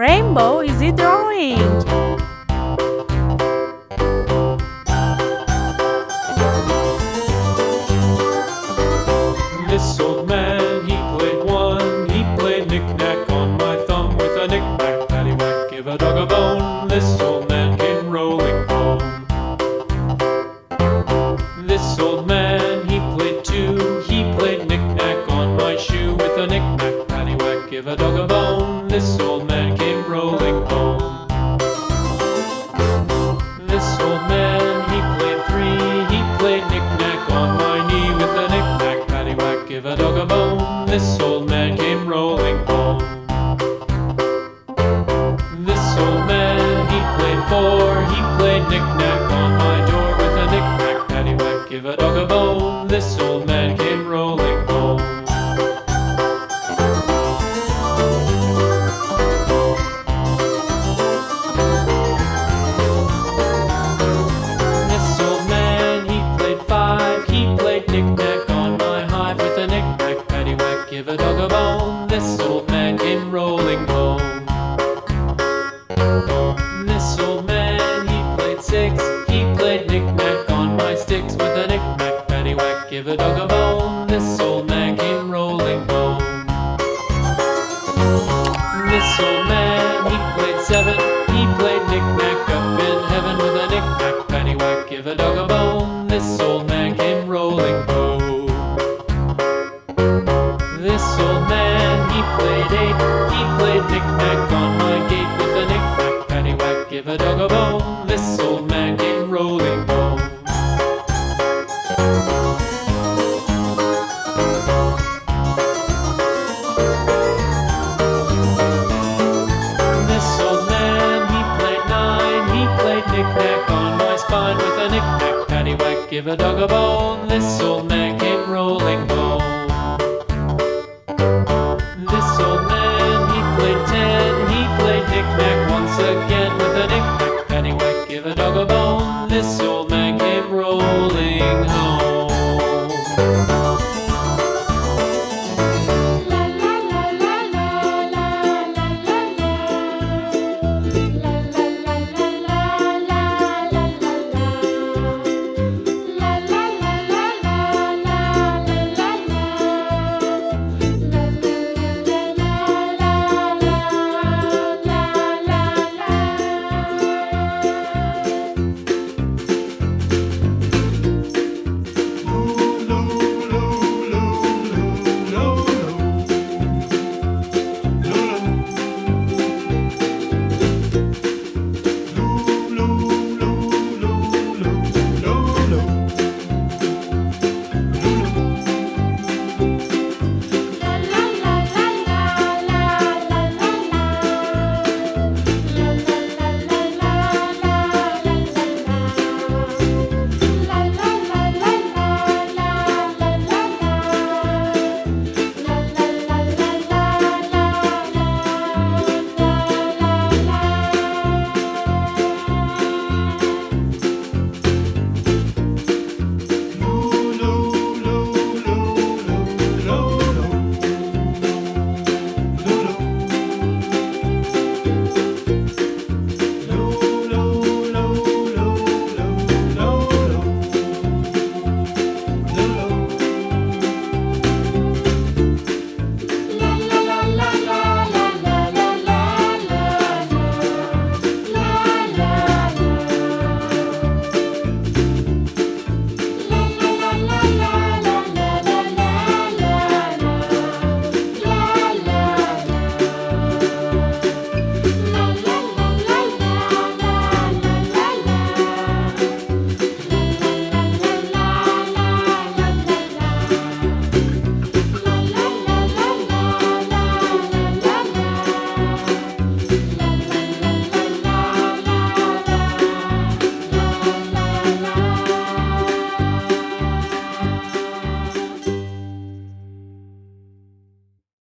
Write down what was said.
rainbow is he drawing? This old man, he played one. He played knick-knack on my thumb with a knick-knack, paddywhack, give a dog a bone. This old man came rolling home. This old man, he played two. He played knick-knack on my shoe with a knick-knack, paddywhack, give a dog a bone. This old man came rolling home. This old man, he played three. He played knick-knack on my knee with a knick-knack, paddywhack, give a dog a bone. This old man came rolling home. This old man, he played four. He played knick-knack on my door with a knick-knack, paddywhack, give a dog a bone. This old man came rolling home. This old man, he played five. He played knick-knack on my hive with a knick-knack, paddywhack, give a dog a bone. This old man came rolling home. This old man, he played six. He played knick-knack on my sticks with a knick-knack, paddywhack, give a dog a bone. This old man came rolling home. This old man, he played seven. He played knick-knack up in heaven with a knick-knack, paddywhack, give a dog a bone. This old man came rolling home. This old man, he played eight. He played knick-knack on my gate with a knick-knack, paddywhack, give a dog a bone. This old man came rolling home. This old man, he played nine. He played knick-knack on my spine with a knick-knack, paddywhack, give a dog a bone. This old man came rolling home.